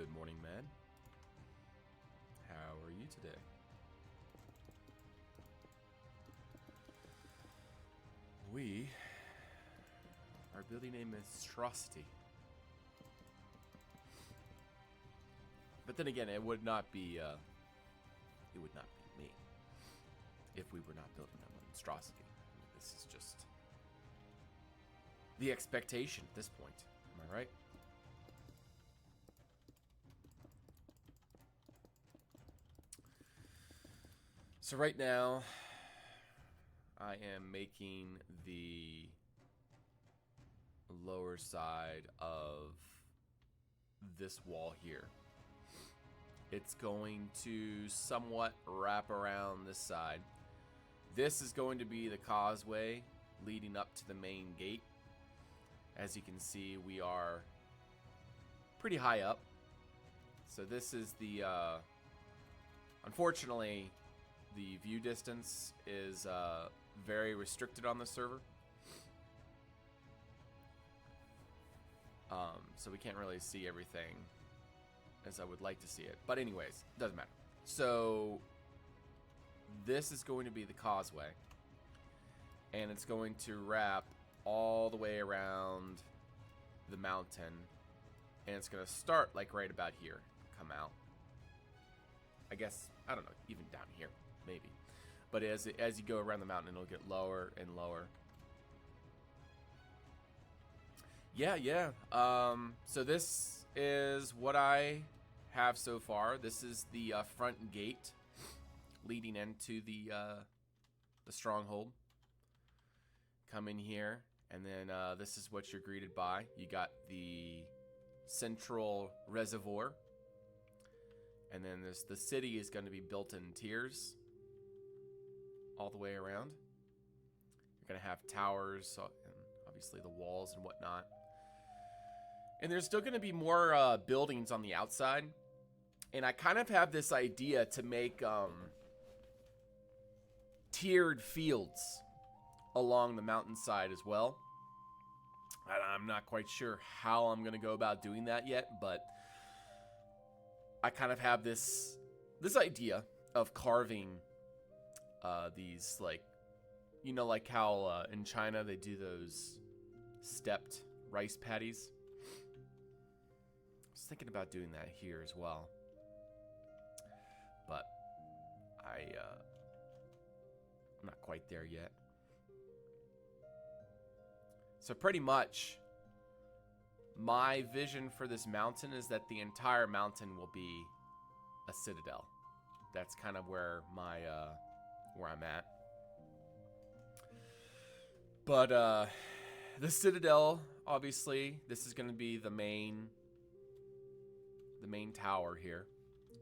Good morning, man. How are you today? We are building a monstrosity. But then again, it would not be me if we were not building a monstrosity. I mean, this is just the expectation at this point. Am I right? So right now, I am making the lower side of this wall here. It's going to somewhat wrap around this side. This is going to be the causeway leading up to the main gate. As you can see, we are pretty high up. So this is the, unfortunately, the view distance is very restricted on the server. So we can't really see everything as I would like to see it. But anyways, doesn't matter. So this is going to be the causeway. And it's going to wrap all the way around the mountain. And it's going to start like right about here. Come out. I guess, I don't know, even down here. Maybe. But as you go around the mountain, it'll get lower and lower. Yeah. So this is what I have so far. This is the front gate leading into the stronghold. Come in here, and then this is what you're greeted by. You got the central reservoir, and then the city is going to be built in tiers all the way around. You're going to have towers and obviously the walls and whatnot. And there's still going to be more buildings on the outside. And I kind of have this idea to make tiered fields along the mountainside as well. And I'm not quite sure how I'm going to go about doing that yet, but I kind of have this idea of carving these, like, you know, like how in China they do those stepped rice paddies. I was thinking about doing that here as well, but I'm not quite there yet. So pretty much my vision for this mountain is that the entire mountain will be a citadel. That's kind of where my where I'm at. But the citadel, obviously, this is going to be the main tower here.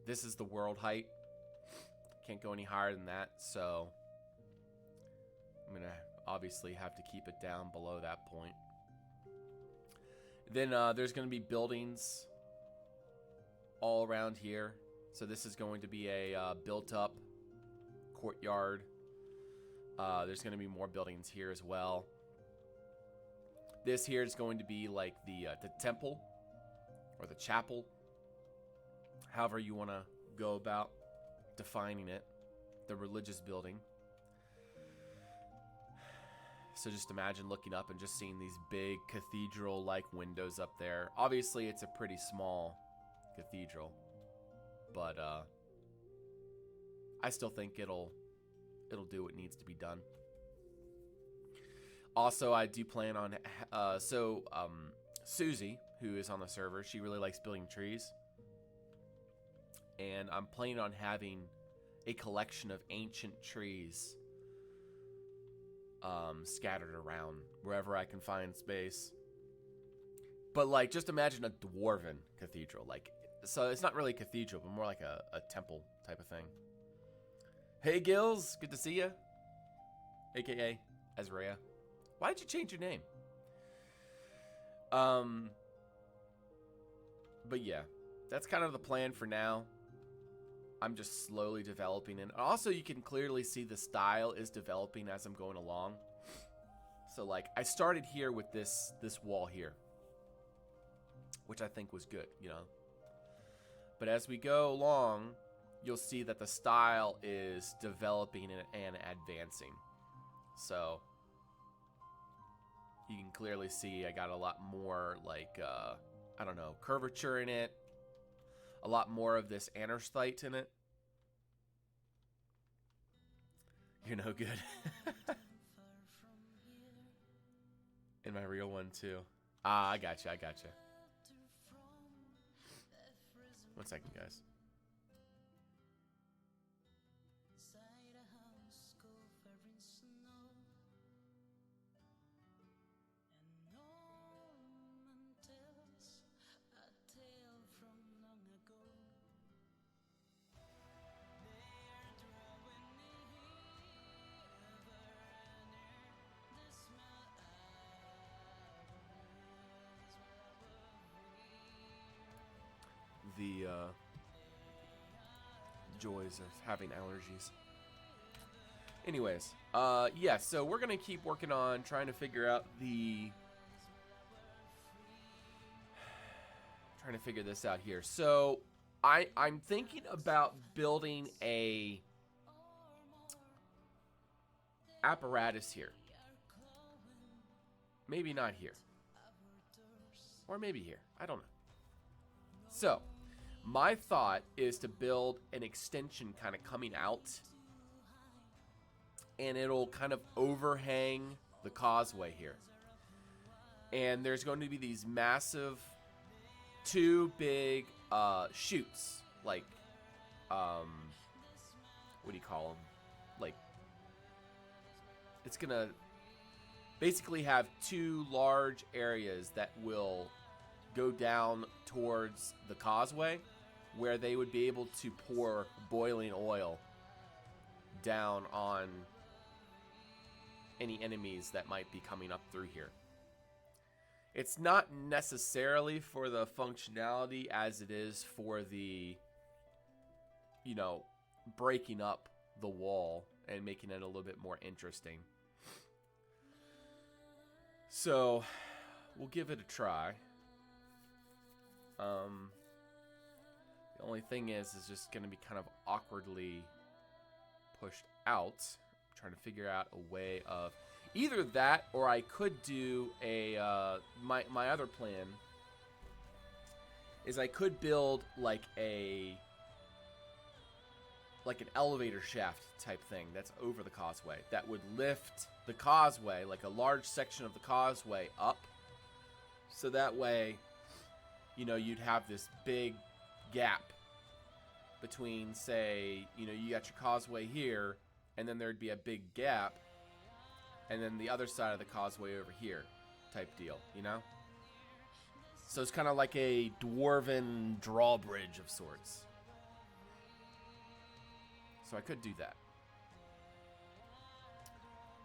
This is the world height. Can't go any higher than that, so I'm going to obviously have to keep it down below that point. Then there's going to be buildings all around here. So this is going to be a built-up courtyard. There's going to be more buildings here as well. This here is going to be like the temple or the chapel, however you want to go about defining it, the religious building. So just imagine looking up and just seeing these big cathedral-like windows up there. Obviously, it's a pretty small cathedral, but I still think it'll do what needs to be done. Also, I do plan on Susie, who is on the server, she really likes building trees, and I'm planning on having a collection of ancient trees scattered around wherever I can find space. But like, just imagine a Dwarven cathedral, like, so it's not really a cathedral, but more like a temple type of thing. Hey Gills, good to see you. AKA Ezreia. Why did you change your name? But yeah, that's kind of the plan for now. I'm just slowly developing it. Also, you can clearly see the style is developing as I'm going along. So like, I started here with this wall here, which I think was good, you know. But as we go along, you'll see that the style is developing and advancing. So you can clearly see I got a lot more, like, I don't know, curvature in it. A lot more of this anorthite in it. You're no good. In my real one, too. Ah, I gotcha, I gotcha. 1 second, guys. The joys of having allergies. Anyways, yeah, so we're gonna keep working on trying to figure out trying to figure this out here. So I'm thinking about building a apparatus here. Maybe not here. Or maybe here. I don't know. So my thought is to build an extension kind of coming out, and it'll kind of overhang the causeway here. And there's going to be these massive 2 big chutes, like what do you call them? Like, it's gonna basically have 2 large areas that will go down towards the causeway, where they would be able to pour boiling oil down on any enemies that might be coming up through here. It's not necessarily for the functionality as it is for the, you know, breaking up the wall and making it a little bit more interesting. So we'll give it a try. The only thing is just going to be kind of awkwardly pushed out. I'm trying to figure out a way of either that, or I could do a my other plan is I could build like an elevator shaft type thing that's over the causeway that would lift the causeway, like a large section of the causeway, up, so that way, you know, you'd have this big gap between, say, you know, you got your causeway here, and then there'd be a big gap, and then the other side of the causeway over here type deal, you know? So it's kind of like a Dwarven drawbridge of sorts. So I could do that.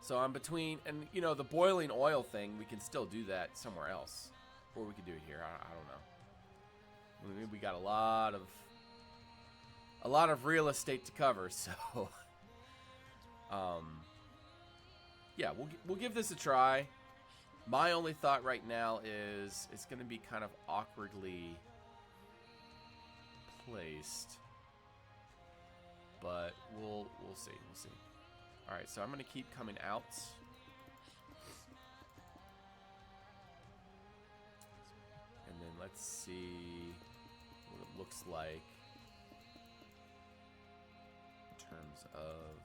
So I'm between, and, you know, the boiling oil thing, we can still do that somewhere else. Or we could do it here, I don't know. I mean, we got a lot of real estate to cover, so yeah, we'll give this a try. My only thought right now is it's going to be kind of awkwardly placed, but we'll see. All right, so I'm going to keep coming out. And then let's see what it looks like in terms of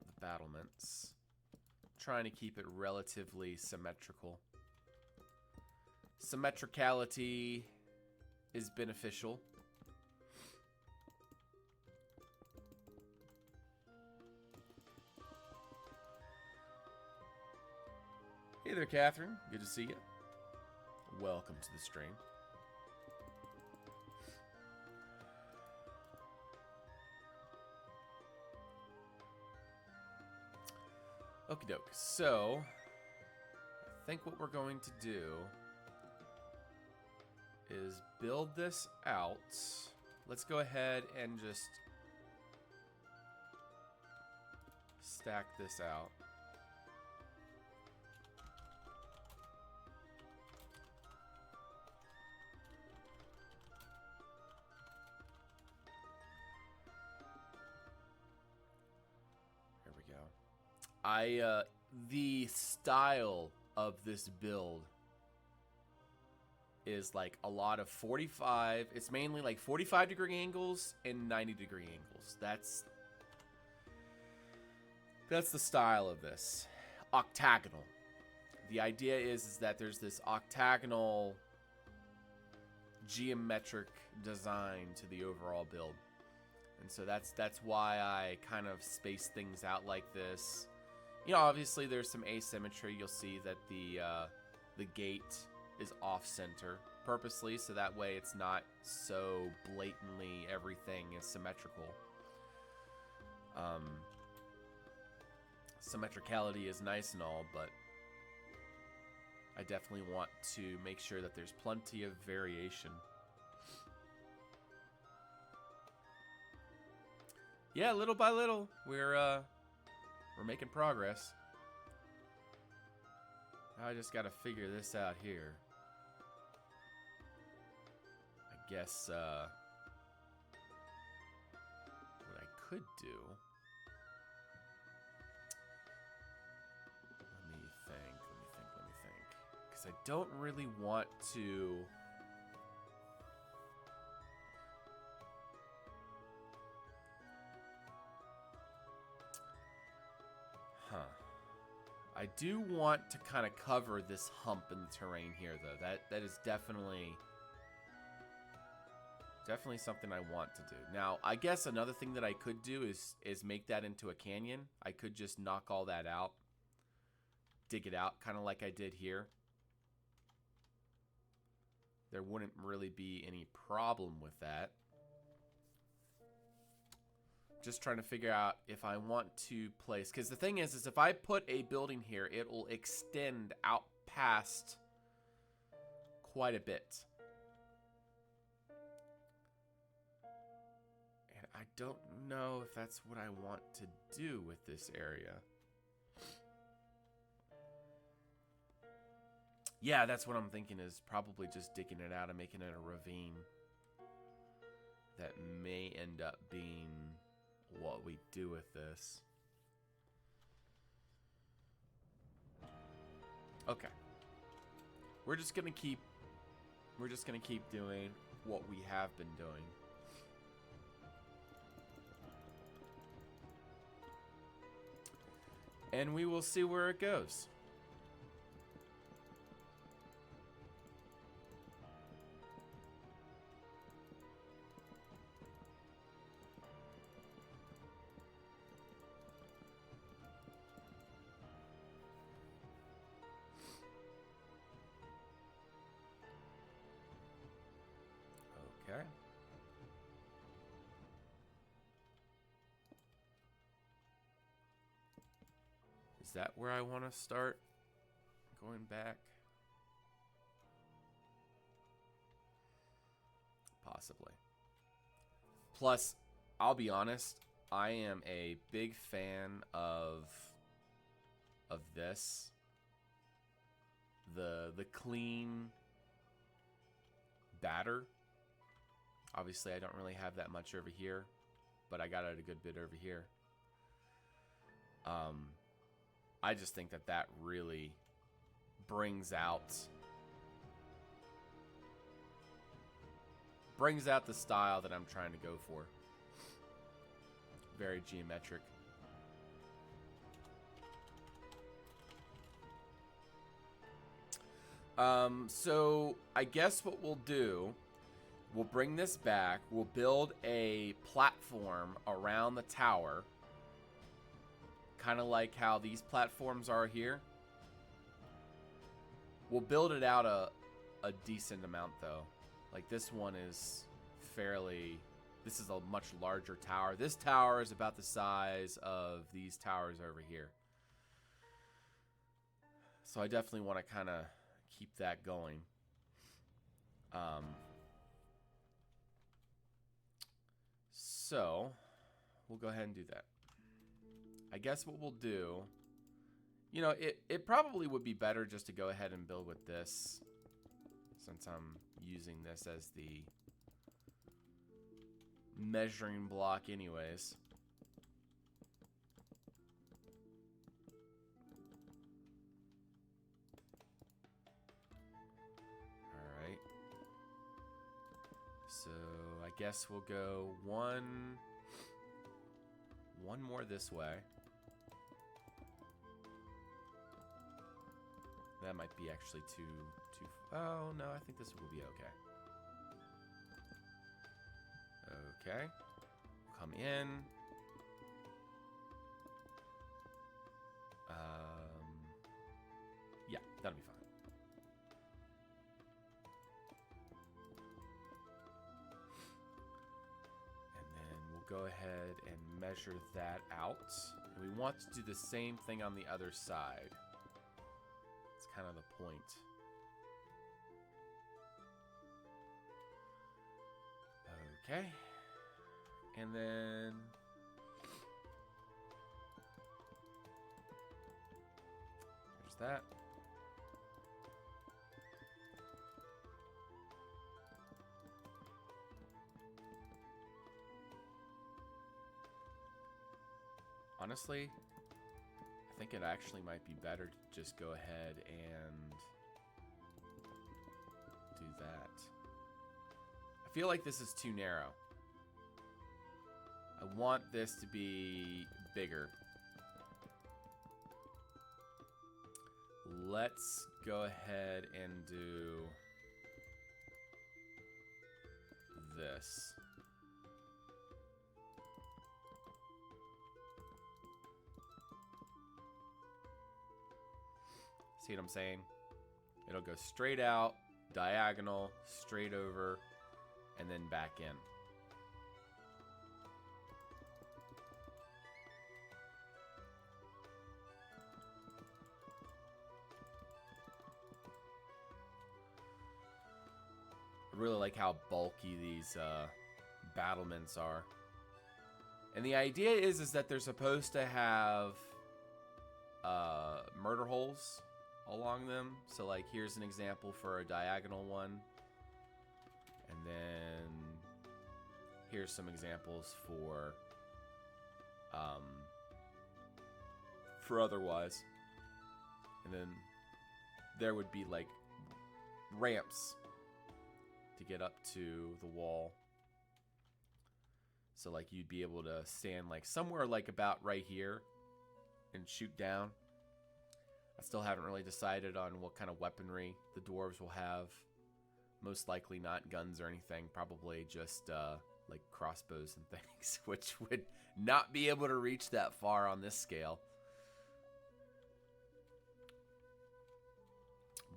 the battlements. Trying to keep it relatively symmetrical. Symmetricality is beneficial. Hey there, Catherine. Good to see you. Welcome to the stream. Okie doke. So, I think what we're going to do is build this out. Let's go ahead and just stack this out. The style of this build is like a lot of 45. It's mainly like 45-degree angles and 90-degree angles. That's the style of this. Octagonal. The idea is that there's this octagonal geometric design to the overall build. And so that's why I kind of space things out like this. You know, obviously there's some asymmetry. You'll see that the gate is off center purposely, so that way it's not so blatantly everything is symmetrical. Symmetricality is nice and all, but I definitely want to make sure that there's plenty of variation. Yeah, little by little, we're making progress. I just gotta figure this out here. I guess what I could do. Let me think. Because I don't really want to. I do want to kind of cover this hump in the terrain here, though. That is definitely something I want to do. Now, I guess another thing that I could do is make that into a canyon. I could just knock all that out, dig it out, kind of like I did here. There wouldn't really be any problem with that. Just trying to figure out if I want to place, because the thing is if I put a building here, it will extend out past quite a bit. And I don't know if that's what I want to do with this area. Yeah, that's what I'm thinking, is probably just digging it out and making it a ravine. That may end up being what we do with this. Okay. We're just gonna keep doing what we have been doing. And we will see where it goes. Okay. Is that where I want to start going back? Possibly. Plus, I'll be honest, I am a big fan of this. The clean batter. Obviously, I don't really have that much over here, but I got it a good bit over here. I just think that really brings out the style that I'm trying to go for. Very geometric. So I guess what we'll do, we'll bring this back. We'll build a platform around the tower. Kind of like how these platforms are here. We'll build it out a decent amount, though. Like, this one is fairly... This is a much larger tower. This tower is about the size of these towers over here. So I definitely want to kind of keep that going. So we'll go ahead and do that. I guess what we'll do, you know, it probably would be better just to go ahead and build with this, since I'm using this as the measuring block anyways. guess we'll go one more this way. That might be actually too. Oh no, I think this will be okay. Okay, come in. Yeah, that'll be fine. And then we'll go ahead and measure that out. And we want to do the same thing on the other side. It's kind of the point. Okay. And then there's that. Honestly, I think it actually might be better to just go ahead and do that. I feel like this is too narrow. I want this to be bigger. Let's go ahead and do this. See what I'm saying? It'll go straight out, diagonal, straight over, and then back in. I really like how bulky these battlements are. And the idea is that they're supposed to have murder holes along them. So like here's an example for a diagonal one. And then here's some examples for otherwise. And then there would be like ramps to get up to the wall. So like you'd be able to stand like somewhere like about right here and shoot down. I still haven't really decided on what kind of weaponry the dwarves will have. Most likely not guns or anything. Probably just like crossbows and things, which would not be able to reach that far on this scale.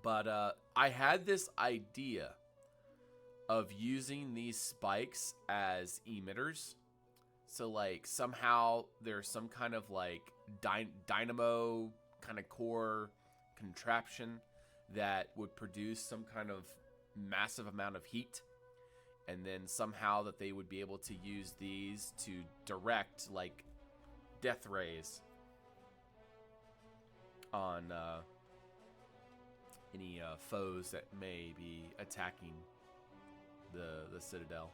But I had this idea of using these spikes as emitters. So like somehow there's some kind of like dynamo kind of core contraption that would produce some kind of massive amount of heat, and then somehow that they would be able to use these to direct like death rays on any foes that may be attacking the citadel.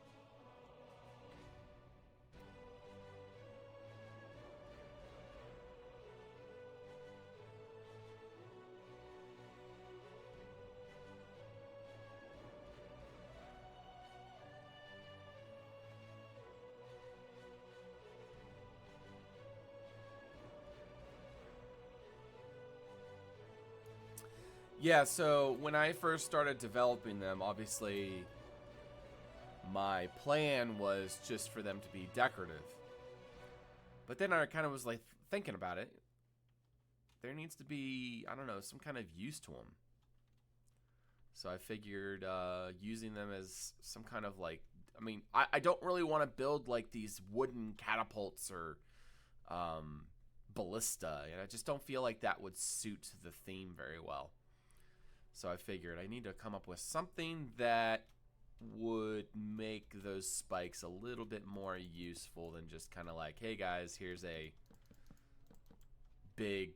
Yeah, so when I first started developing them, obviously my plan was just for them to be decorative. But then I kind of was like thinking about it. There needs to be, I don't know, some kind of use to them. So I figured using them as some kind of like, I mean, I don't really want to build like these wooden catapults or ballista. And I just don't feel like that would suit the theme very well. So I figured I need to come up with something that would make those spikes a little bit more useful than just kind of like, hey guys, here's a big,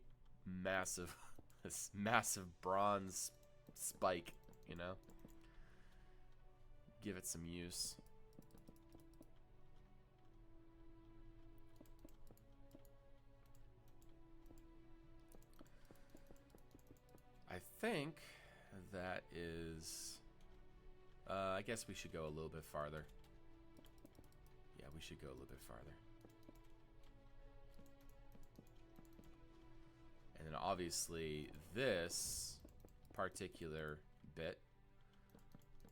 massive, massive bronze spike, you know? Give it some use. I think that is... I guess we should go a little bit farther. Yeah, we should go a little bit farther. And then obviously this particular bit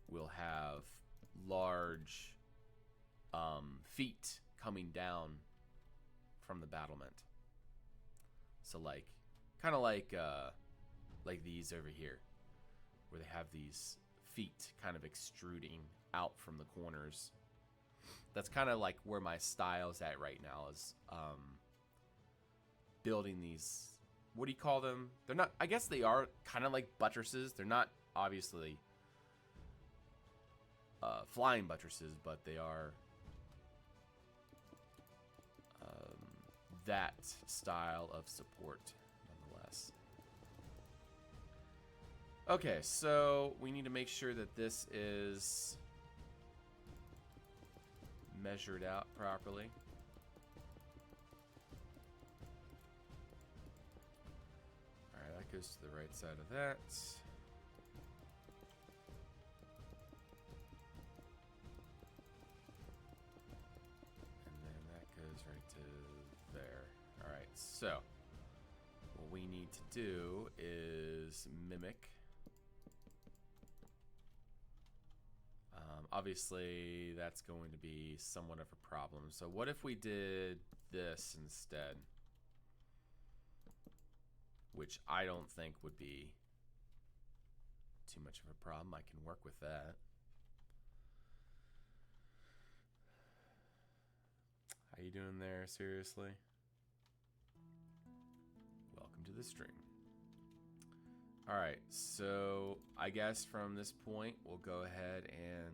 will have large feet coming down from the battlement. So like, kind of like these over here, where they have these feet kind of extruding out from the corners. That's kind of like where my style's at right now, is building these, what do you call them? They're not, I guess they are kind of like buttresses. They're not obviously flying buttresses, but they are that style of support nonetheless. Okay, so we need to make sure that this is measured out properly. Alright, that goes to the right side of that. And then that goes right to there. Alright, so what we need to do is mimic. Obviously, that's going to be somewhat of a problem. So what if we did this instead? Which I don't think would be too much of a problem. I can work with that. How you doing there, seriously? Welcome to the stream. Alright, so I guess from this point, we'll go ahead and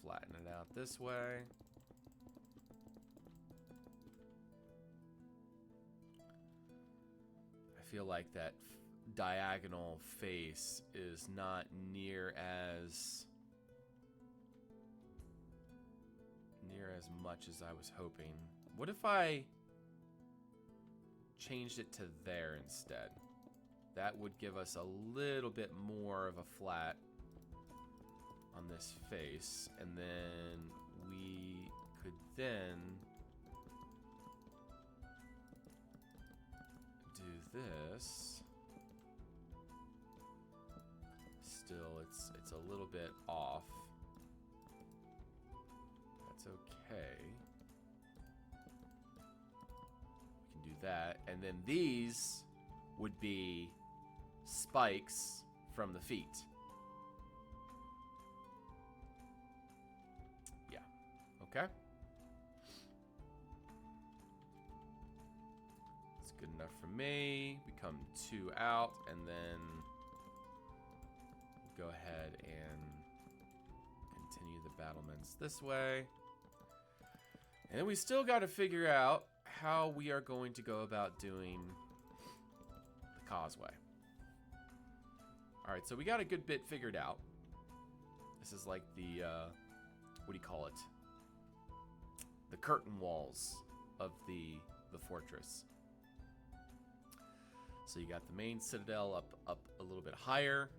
flatten it out this way. I feel like that diagonal face is not near as much as I was hoping. What if I changed it to there instead? That would give us a little bit more of a flat on this face, and then we could then do this. Still, it's a little bit off. That's okay. We can do that, and then these would be spikes from the feet. Yeah. Okay. It's good enough for me. Become 2 out, and then go ahead and continue the battlements this way. And then we still got to figure out how we are going to go about doing the causeway. Alright, so we got a good bit figured out. This is like the, what do you call it? The curtain walls of the fortress. So you got the main citadel up a little bit higher.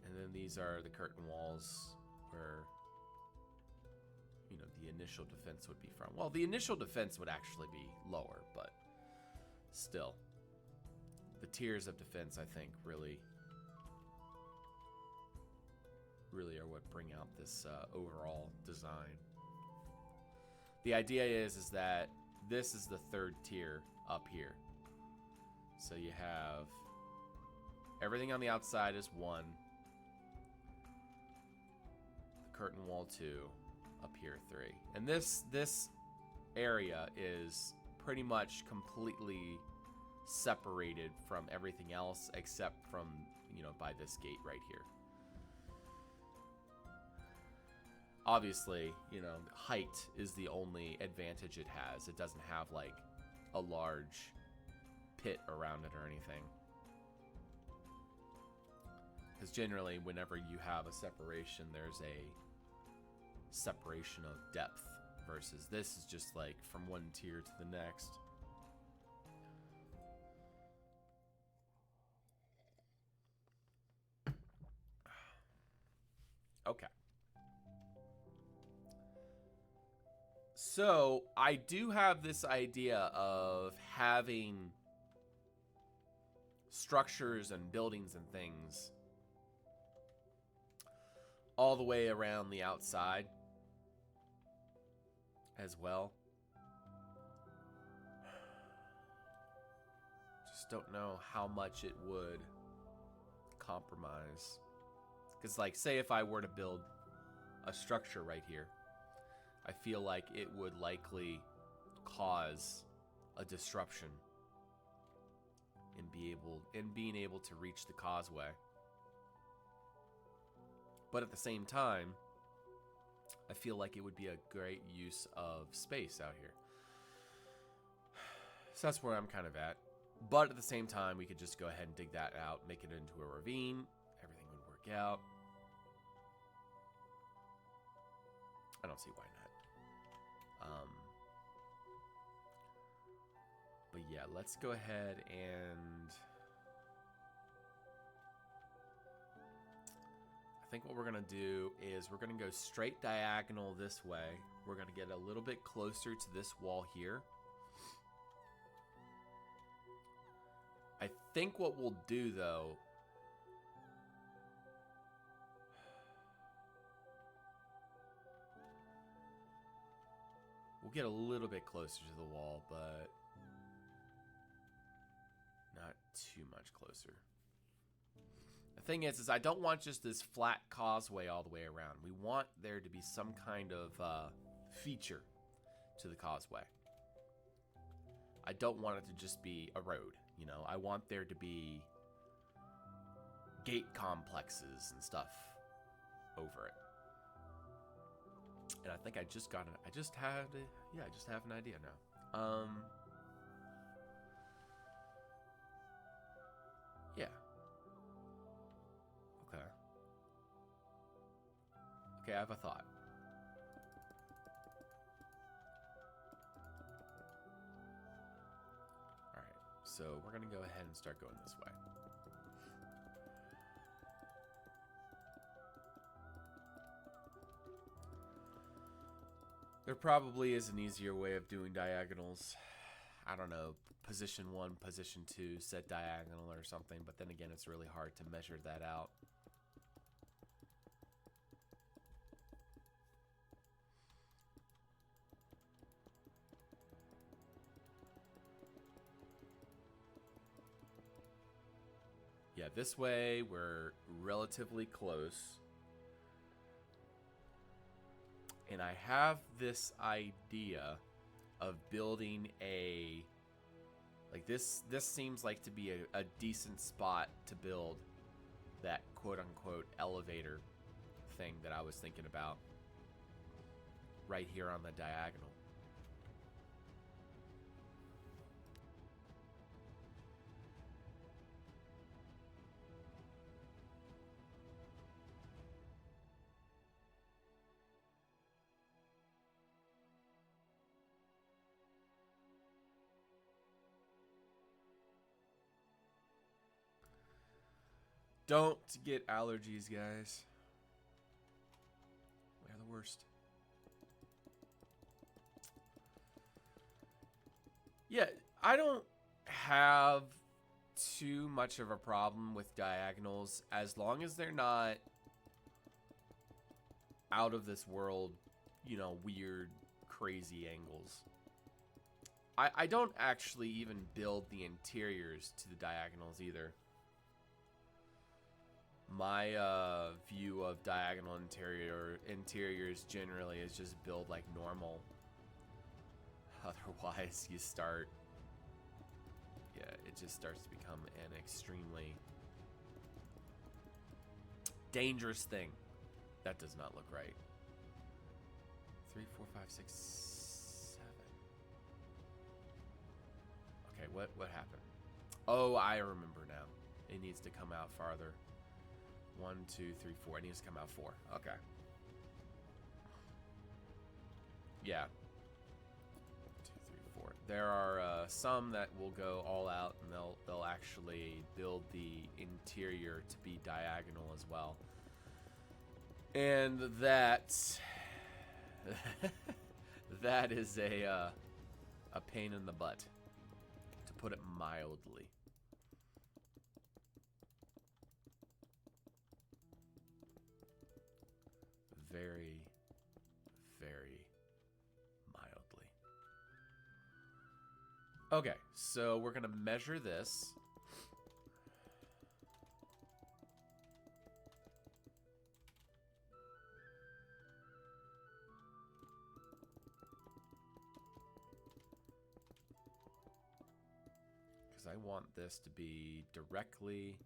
And then these are the curtain walls where, you know, the initial defense would be from. Well, the initial defense would actually be lower, but still. The tiers of defense, I think, really are what bring out this overall design. The idea is that this is the 3rd tier up here. So you have everything on the outside is 1. The curtain wall 2, up here 3. And this area is pretty much completely separated from everything else except from, you know, by this gate right here. Obviously, you know, height is the only advantage it has. It doesn't have like a large pit around it or anything. Because generally, whenever you have a separation, there's a separation of depth versus this is just like from one tier to the next. Okay. So I do have this idea of having structures and buildings and things all the way around the outside as well. Just don't know how much it would compromise. Because, like, say if I were to build a structure right here, I feel like it would likely cause a disruption in being able to reach the causeway. But at the same time, I feel like it would be a great use of space out here. So that's where I'm kind of at. But at the same time, we could just go ahead and dig that out, make it into a ravine. Everything would work out. I don't see why not. But yeah, let's go ahead and I think what we're going to do is we're going to go straight diagonal this way. We're going to get a little bit closer to this wall here. I think what we'll do, though, we'll get a little bit closer to the wall, but not too much closer. The thing is I don't want just this flat causeway all the way around. We want there to be some kind of feature to the causeway. I don't want it to just be a road, you know. I want there to be gate complexes and stuff over it. And I think I just have an idea now. Yeah. Okay, I have a thought. Alright, so we're going to go ahead and start going this way. There probably is an easier way of doing diagonals. I don't know, position 1, position 2, set diagonal or something, but then again, it's really hard to measure that out. Yeah, this way we're relatively close. And I have this idea of building this seems like to be a decent spot to build that quote-unquote elevator thing that I was thinking about right here on the diagonal. Don't get allergies, guys. They're the worst. Yeah, I don't have too much of a problem with diagonals as long as they're not out of this world, you know, weird, crazy angles. I don't actually even build the interiors to the diagonals either. My view of diagonal interiors generally is just build like normal. Otherwise, it just starts to become an extremely dangerous thing. That does not look right. 3, 4, 5, 6, 7. Okay, what happened? Oh, I remember now. It needs to come out farther. 1, 2, 3, 4. It needs to come out 4. Okay. Yeah. 1, 2, 3, 4. There are some that will go all out, and they'll actually build the interior to be diagonal as well. And that That is a pain in the butt, to put it mildly. Very, very mildly. Okay, so we're gonna measure this. Because I want this to be directly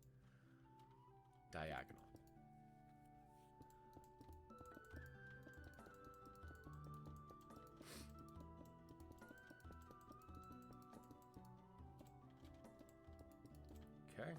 diagonal. Okay.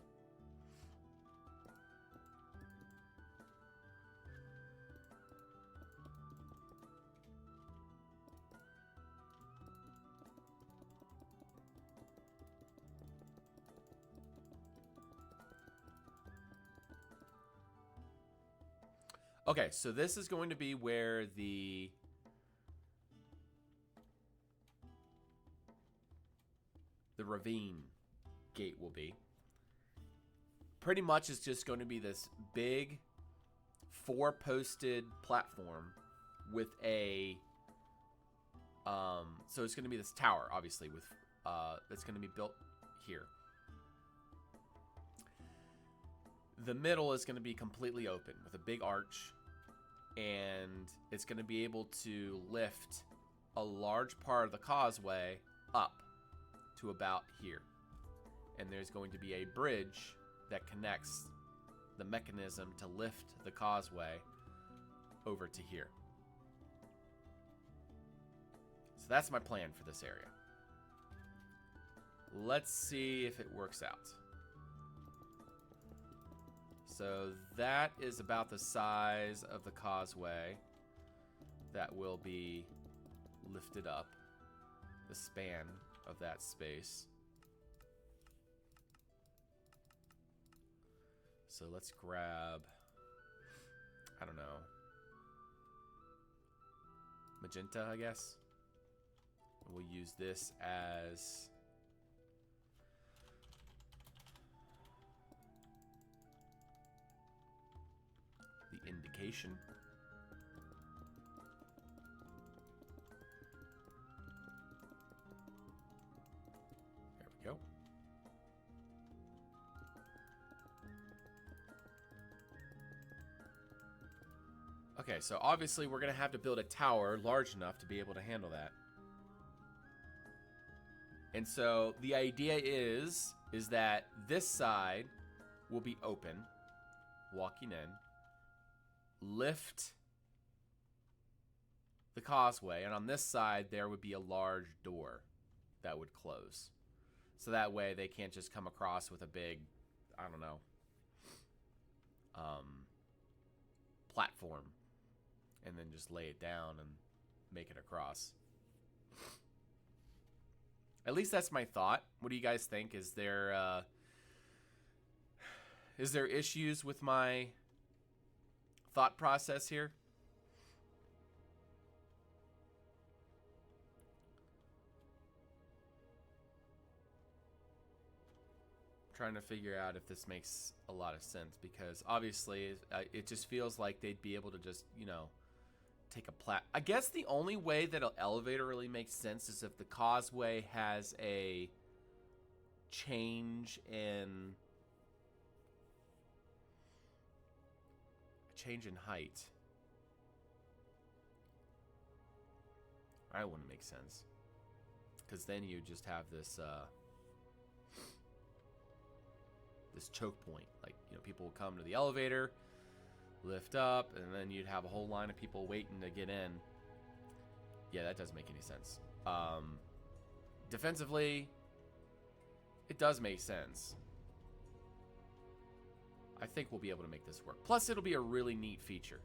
Okay, so this is going to be where the ravine gate will be. Pretty much it's just going to be this big 4-posted platform with a so it's going to be this tower, obviously, with that's going to be built here. The middle is going to be completely open with a big arch, and it's going to be able to lift a large part of the causeway up to about here. And there's going to be a bridge that connects the mechanism to lift the causeway over to here. So that's my plan for this area. Let's see if it works out. So that is about the size of the causeway that will be lifted up, the span of that space. So let's grab, I don't know, magenta, I guess. And we'll use this as the indication. There we go. Okay, so obviously we're going to have to build a tower large enough to be able to handle that. And so the idea is that this side will be open, walking in, lift the causeway, and on this side there would be a large door that would close. So that way they can't just come across with a big, I don't know, platform and then just lay it down and make it across. At least that's my thought. What do you guys think? Is there issues with my thought process here? I'm trying to figure out if this makes a lot of sense, because obviously it just feels like they'd be able to just, you know, take a I guess the only way that an elevator really makes sense is if the causeway has a change in height. That wouldn't make sense, because then you just have this this choke point. Like, you know, people will come to the elevator, lift up, and then you'd have a whole line of people waiting to get in. Yeah, that doesn't make any sense. Defensively, it does make sense. I think we'll be able to make this work. Plus, it'll be a really neat feature.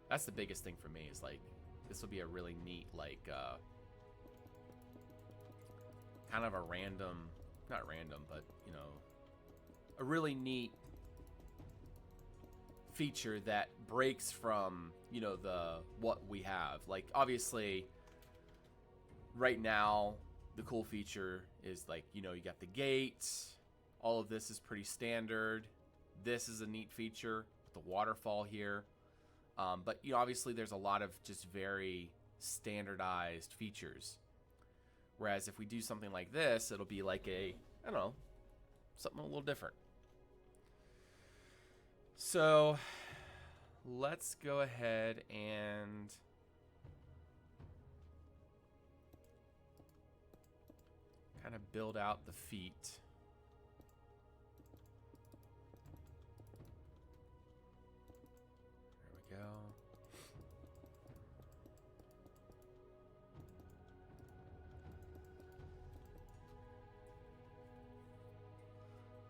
That's the biggest thing for me, is like, this will be a really neat, like, kind of a random, not random, but, you know, a really neat feature that breaks from, you know, what we have. Like, obviously right now, the cool feature is like, you know, you got the gate. All of this is pretty standard. This is a neat feature, the waterfall here. But you know, obviously there's a lot of just very standardized features. Whereas if we do something like this, it'll be like I don't know, something a little different. So let's go ahead and kind of build out the feet. There we go.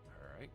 All right.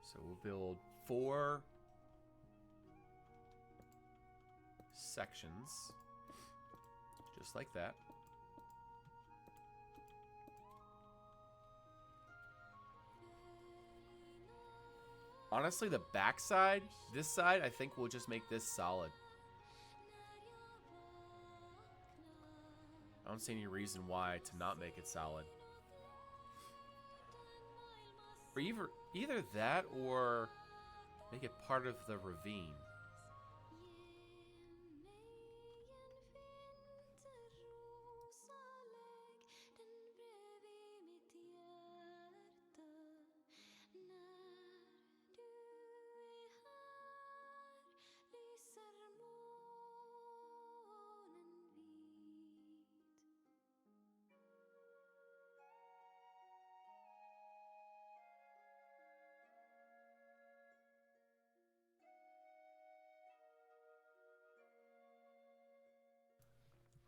So we'll build 4 sections, just like that. Honestly, the back side, this side, I think we'll just make this solid. I don't see any reason why to not make it solid. Or either that or make it part of the ravine.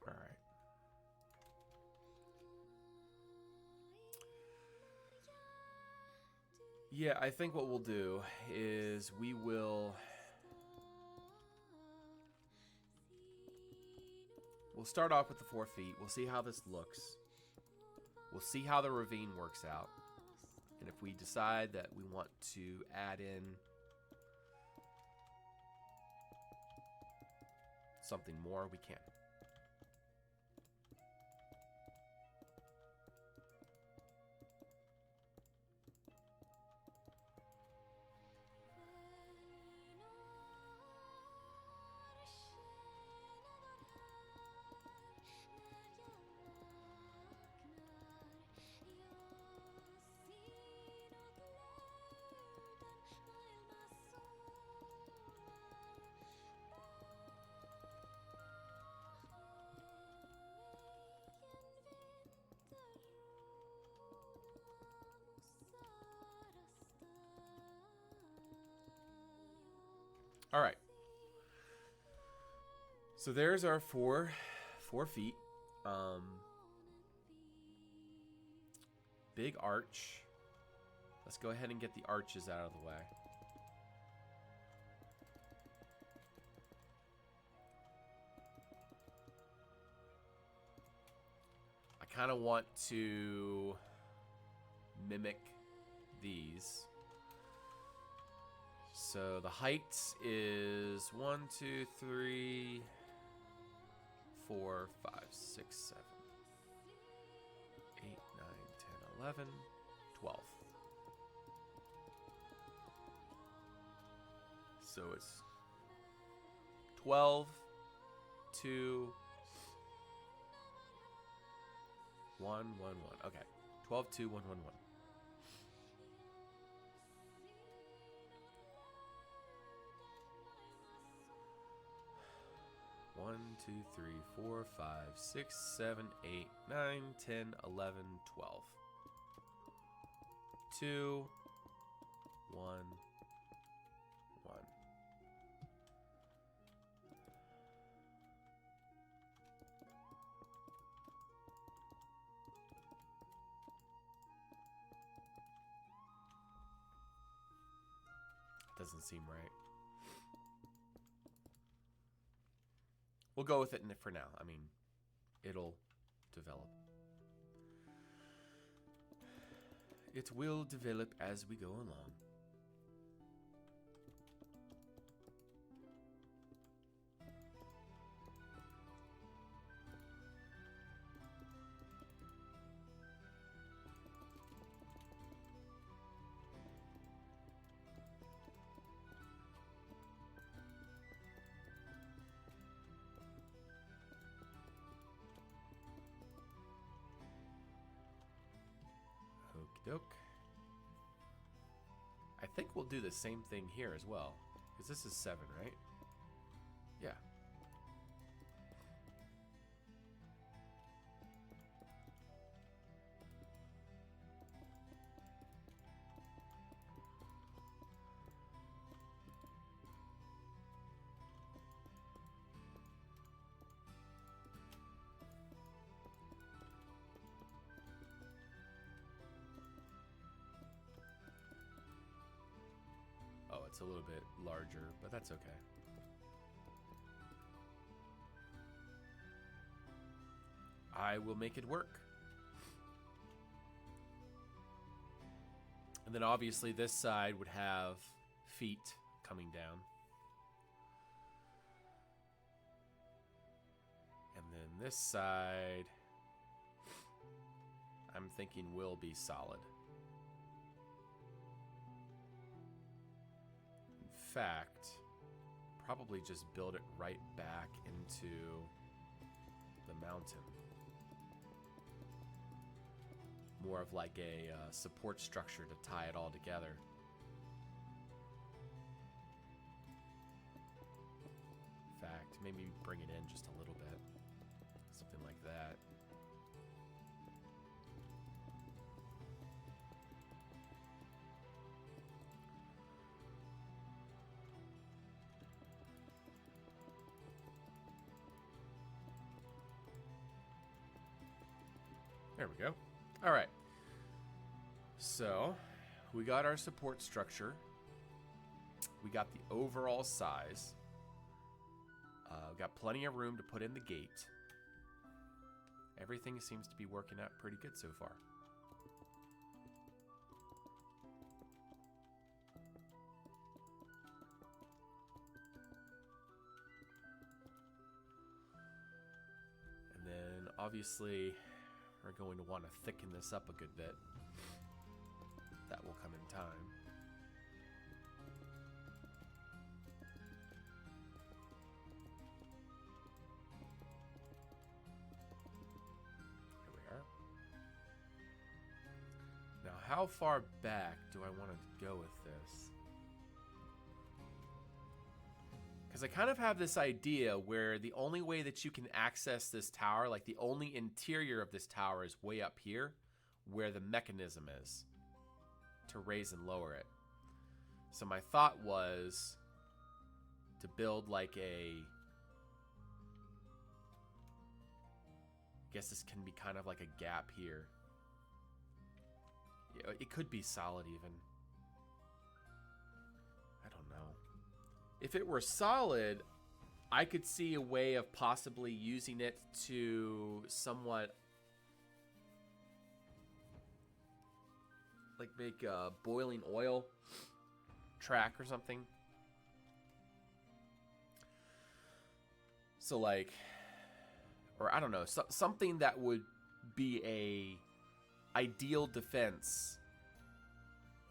All right. Yeah, I think what we'll do is we'll start off with the 4 feet. We'll see how this looks. We'll see how the ravine works out. And if we decide that we want to add in something more, we can. All right. So there's our four feet. Big arch. Let's go ahead and get the arches out of the way. I kind of want to mimic these. So the height is 1, 2, 3, 4, 5, 6, 7, 8, 9, 10, 11, 12. So it's 12, 2, 1, 1, 1. Okay. 12, 2, 1, 1, 1. 1, 2, 3, 4, 5, 6, 7, 8, 9, 10, 11, 12. 2, 1, 1. Doesn't seem right. We'll go with it for now. I mean, it'll develop. It will develop as we go along. Okie doke. I think we'll do the same thing here as well, because this is 7, right? Yeah. Oh, it's a little bit larger, but that's okay. I will make it work. And then obviously this side would have feet coming down. And then this side, I'm thinking will be solid. In fact, probably just build it right back into the mountain. More of like a support structure to tie it all together. In fact, maybe bring it in just a little bit. Something like that. There we go. All right. So we got our support structure. We got the overall size. We got plenty of room to put in the gate. Everything seems to be working out pretty good so far. And then obviously we're going to want to thicken this up a good bit. That will come in time. Here we are. Now, how far back do I want to go with this? Because I kind of have this idea where the only way that you can access this tower, like the only interior of this tower is way up here, where the mechanism is to raise and lower it. So my thought was to build like a, I guess this can be kind of like a gap here. Yeah, it could be solid even. I don't know. If it were solid, I could see a way of possibly using it to somewhat like make a boiling oil track or something. So like, or I don't know, something that would be a ideal defense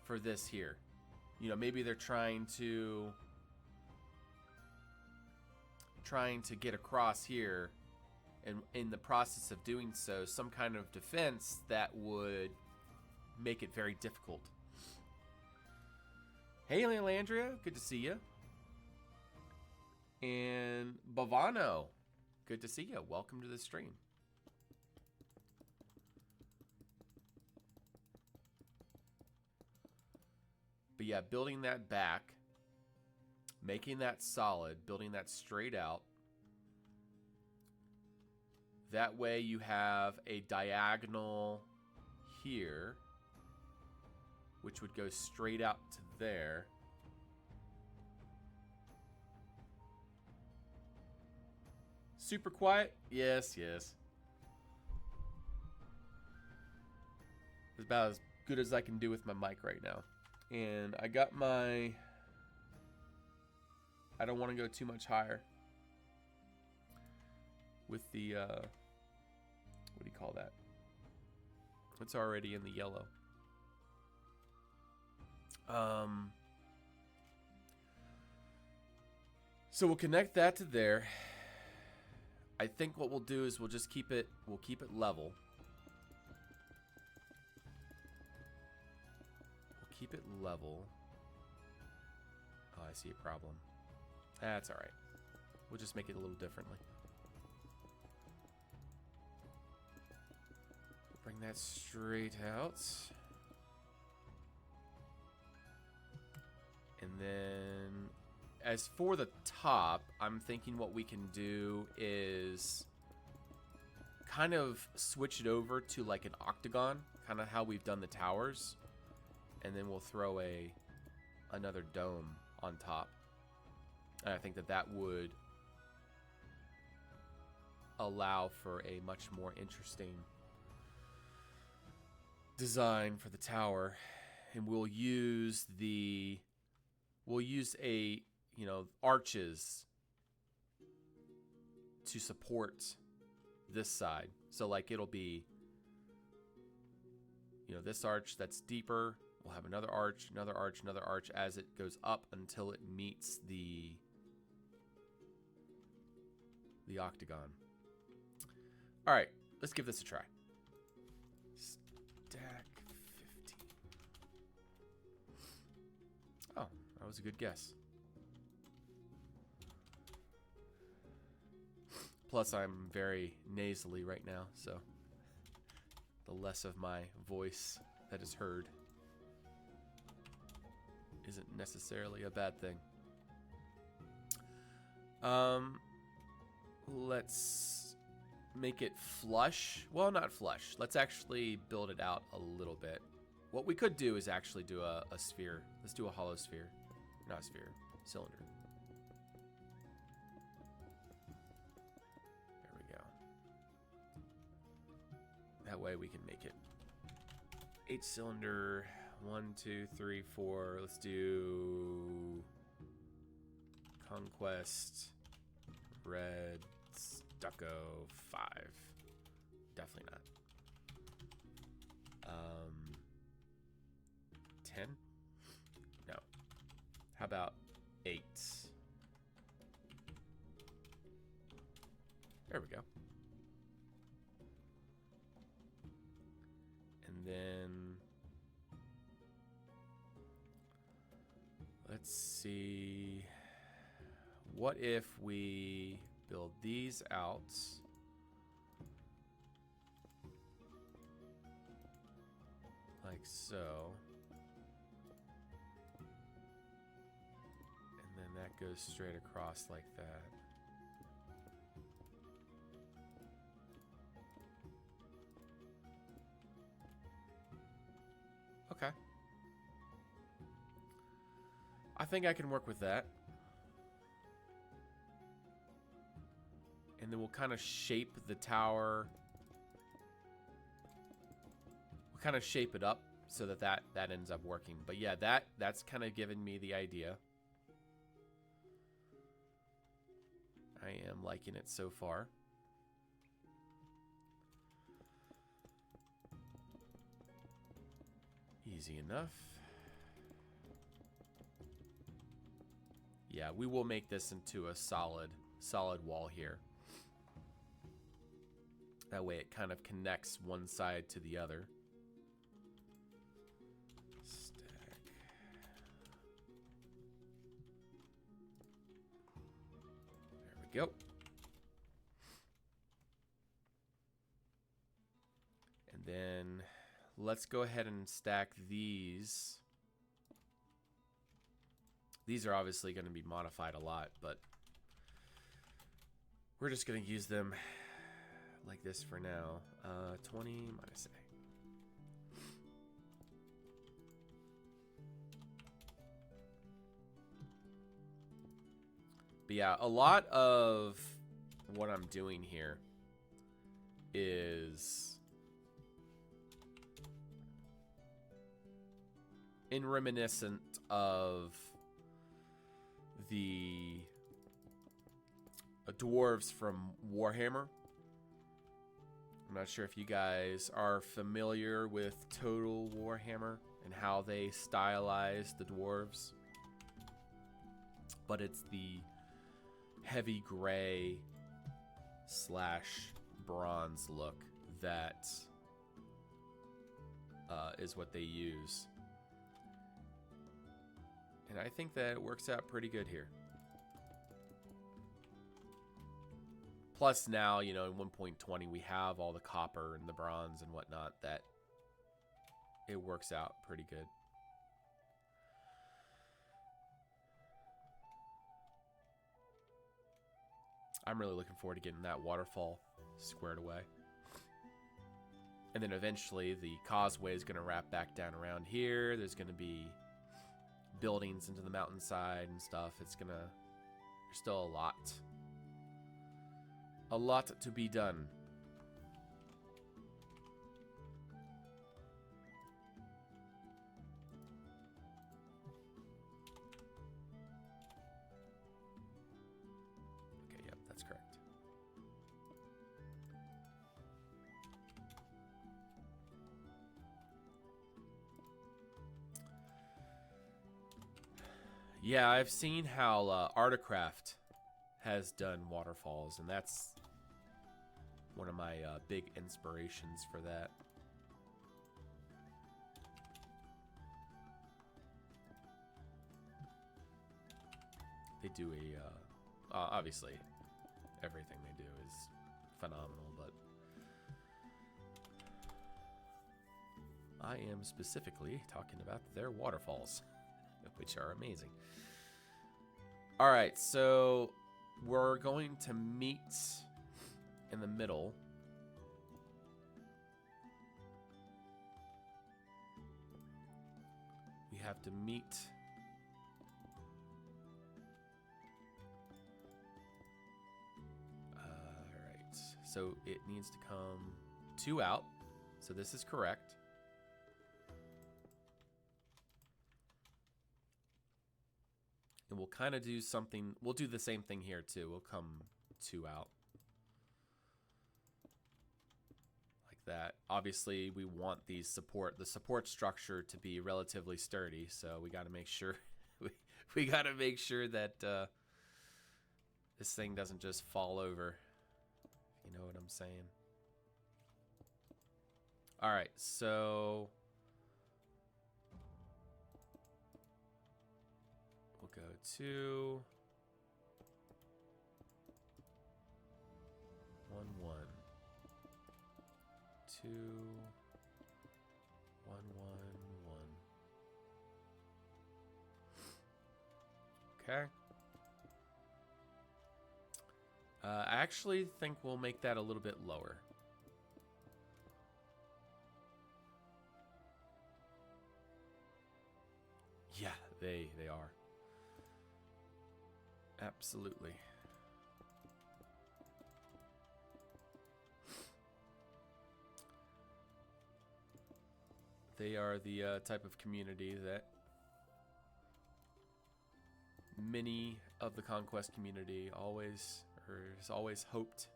for this here. You know, maybe they're trying to get across here, and in the process of doing so, some kind of defense that would make it very difficult. Hey, Landria, good to see you. And Bavano, good to see you. Welcome to the stream. But yeah, building that back, making that solid, building that straight out. That way you have a diagonal here, which would go straight out to there. Super quiet? Yes, yes. It's about as good as I can do with my mic right now. And I got my... I don't want to go too much higher with the... what do you call that? It's already in the yellow. So we'll connect that to there. I think what we'll do is we'll keep it level. We'll keep it level. Oh, I see a problem. That's all right. We'll just make it a little differently. Bring that straight out. And then as for the top, I'm thinking what we can do is kind of switch it over to like an octagon, kind of how we've done the towers. And then we'll throw another dome on top. And I think that would allow for a much more interesting design for the tower. And we'll use arches to support this side. So like it'll be, this arch that's deeper. We'll have another arch, another arch, another arch as it goes up until it meets the octagon. All right, let's give this a try. Stack 15. Oh, that was a good guess. Plus, I'm very nasally right now, so the less of my voice that is heard isn't necessarily a bad thing. Let's make it flush. Well, not flush. Let's actually build it out a little bit. What we could do is actually do a sphere. Let's do a hollow sphere. Not a sphere. Cylinder. There we go. That way we can make it 8-cylinder. 1, 2, 3, 4. Let's do Conquest. Red. Stucco. 5. Definitely not. 10? No. How about 8? There we go. And then let's see. What if we build these out? Like so. And then that goes straight across like that. Okay. I think I can work with that. And then we'll kind of shape the tower. We'll kind of shape it up so that ends up working. But yeah, that's kind of given me the idea. I am liking it so far. Easy enough. Yeah, we will make this into a solid wall here. That way it kind of connects one side to the other. Stack. There we go. Then let's go ahead and stack these. These are obviously going to be modified a lot, but we're just going to use them like this for now. 20 minus A. But yeah, a lot of what I'm doing here is in reminiscent of the dwarves from Warhammer. I'm not sure if you guys are familiar with Total Warhammer and how they stylize the dwarves, but it's the heavy gray / bronze look that is what they use. And I think that it works out pretty good here. Plus now, you know, in 1.20 we have all the copper and the bronze and whatnot, that it works out pretty good. I'm really looking forward to getting that waterfall squared away. And then eventually the causeway is going to wrap back down around here. There's going to be buildings into the mountainside and stuff. It's going to... There's still a lot to be done. Okay, yep, that's correct. Yeah, I've seen how Artcraft has done waterfalls, and that's one of my big inspirations for that. They do a obviously everything they do is phenomenal, but I am specifically talking about their waterfalls, which are amazing. All right, so we're going to meet in the middle. We have to meet alright, so it needs to come 2 out, so this is correct. And we'll kind of do something, we'll do the same thing here too. We'll come 2 out. That obviously we want the support structure to be relatively sturdy, so we got to make sure we got to make sure that this thing doesn't just fall over, if you know what I'm saying. All right, so we'll go to 1 1 2 1 1 1. Okay. I actually think we'll make that a little bit lower. Yeah, they are. Absolutely. They are the type of community that many of the Conquest community has always hoped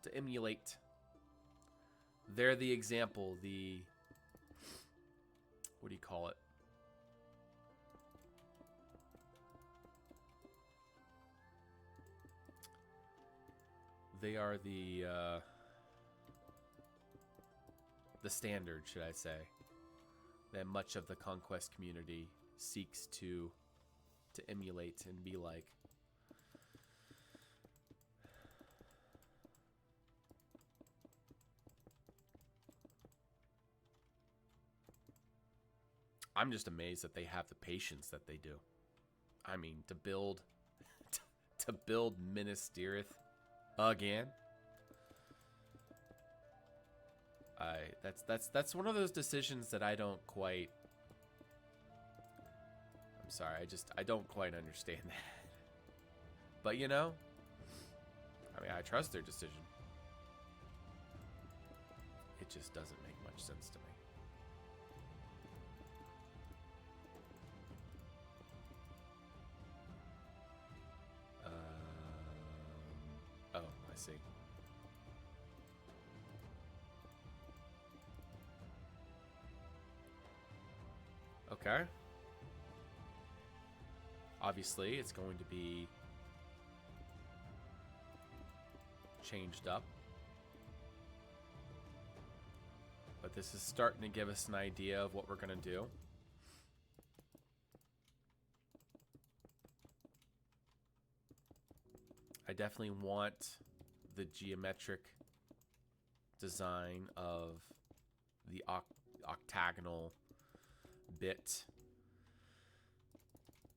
to emulate. They're the example, what do you call it? They are the standard, should I say, that much of the Conquest community seeks to emulate and be like. I'm just amazed that they have the patience that they do. I mean, to build to build Minas Tirith again. That's one of those decisions that I don't quite. I'm sorry, I don't quite understand that. But you know, I mean, I trust their decision. It just doesn't make much sense to me. Oh, I see. Okay. Obviously, it's going to be changed up. But this is starting to give us an idea of what we're going to do. I definitely want the geometric design of the octagonal bit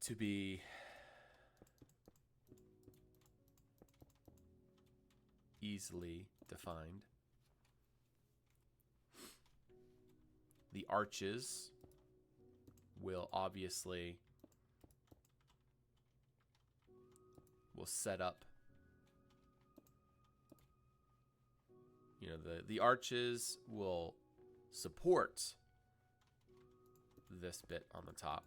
to be easily defined. The arches will obviously set up, you know, the arches will support this bit on the top.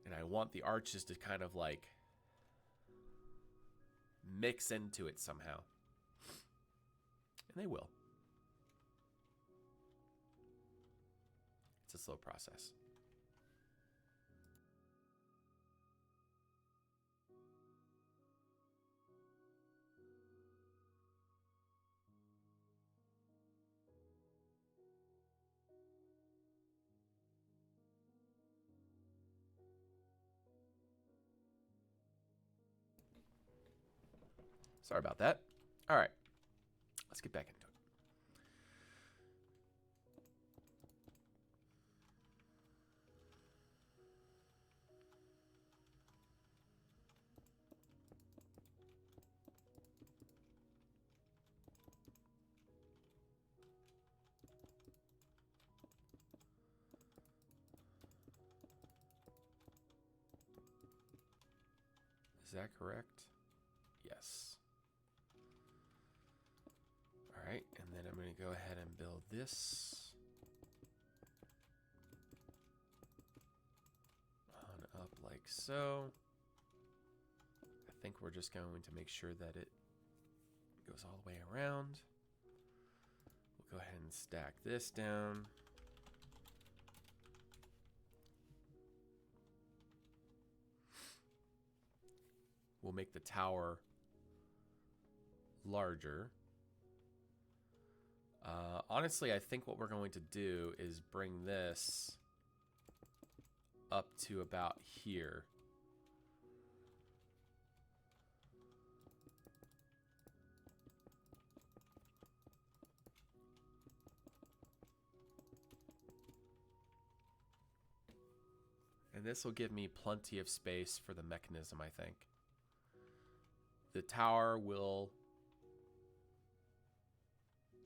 And I want the arches to kind of like mix into it somehow. And they will. It's a slow process. Sorry about that. All right. Let's get back into it. Is that correct? Yes. All right, and then I'm going to go ahead and build this on up like so. I think we're just going to make sure that it goes all the way around. We'll go ahead and stack this down. We'll make the tower larger. Honestly, I think what we're going to do is bring this up to about here. And this will give me plenty of space for the mechanism, I think. The tower will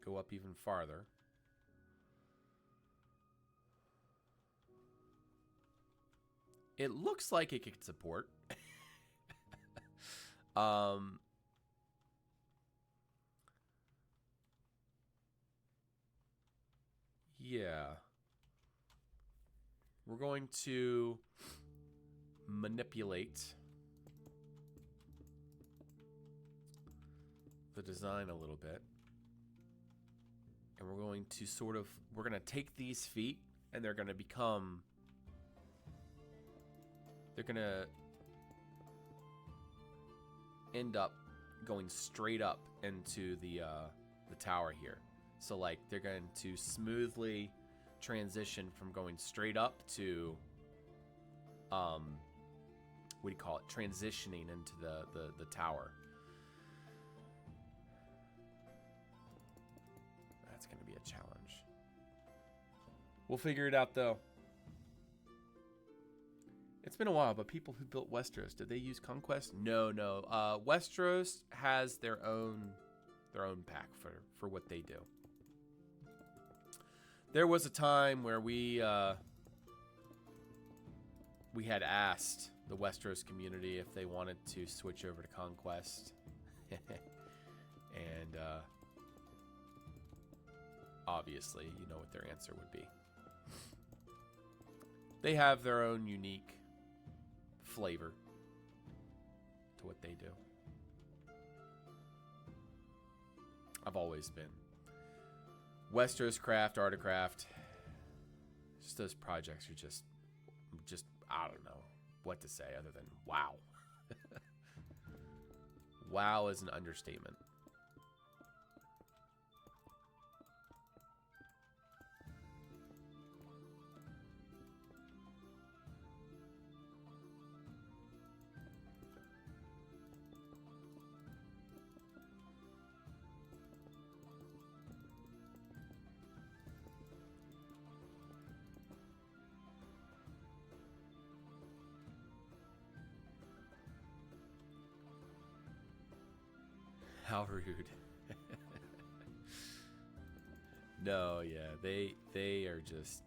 go up even farther. It looks like it could support. Yeah. We're going to manipulate the design a little bit. And we're going to we're going to take these feet and they're going to become, they're going to end up going straight up into the tower here. So like they're going to smoothly transition from going straight up to, what do you call it? Transitioning into the tower. That's going to be a challenge. We'll figure it out, though. It's been a while, but people who built Westeros, did they use Conquest? No. Westeros has their own pack for what they do. There was a time where we had asked the Westeros community if they wanted to switch over to Conquest. And obviously, you know what their answer would be. They have their own unique flavor to what they do. I've always been Westeros Craft, Artecraft. Just those projects are just I don't know what to say other than wow. Wow is an understatement. How rude. No, yeah, they are just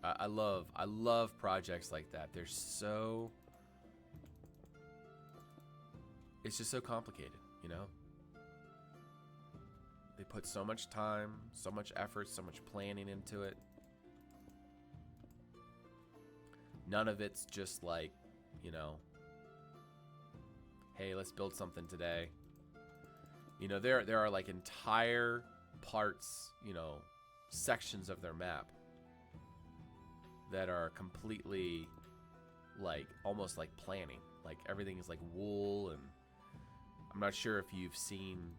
I love projects like that. They're so it's just so complicated, you know? They put so much time, so much effort, so much planning into it. None of it's just like, you know, hey, let's build something today. You know, there are like entire parts, you know, sections of their map that are completely like almost like planning. Like everything is like wool, and I'm not sure if you've seen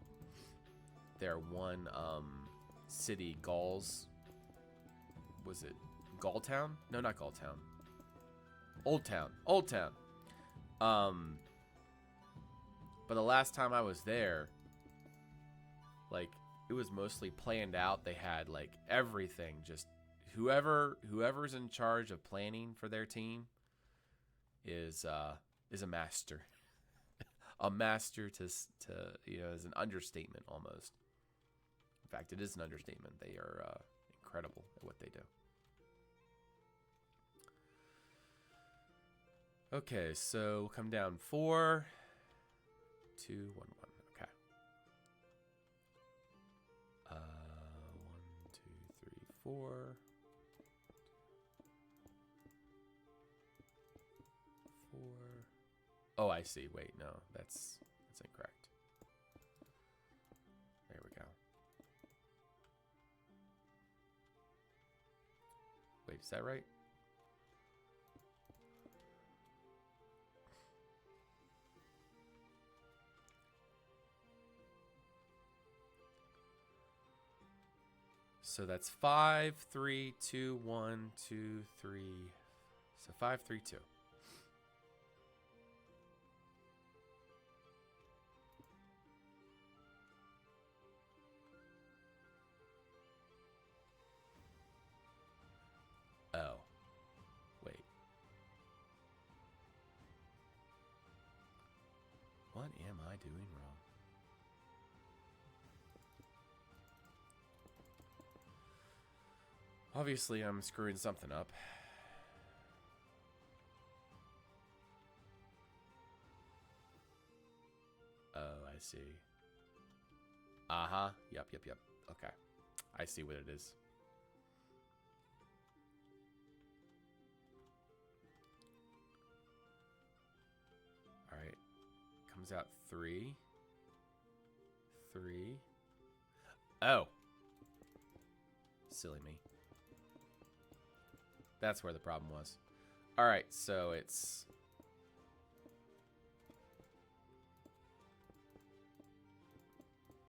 their one city, Gauls. Was it Galltown? No, not Galltown. Old Town. But the last time I was there, like, it was mostly planned out. They had like everything. Just whoever's in charge of planning for their team is a master. A master to you know, is an understatement almost. In fact, it is an understatement. They are incredible at what they do. Okay, so we'll come down 4, 2, 1, 1. Okay. 1, 2, 3, 4. 4. Oh, I see. Wait, no, that's incorrect. There we go. Wait, is that right? So that's 5, 3, 2, 1, 2, 3. So 5, 3, 2. Oh. Wait. What am I doing wrong? Obviously, I'm screwing something up. Oh, I see. Uh-huh. Yep. Okay. I see what it is. All right. Comes out 3. 3. Oh. Silly me. That's where the problem was. All right, so it's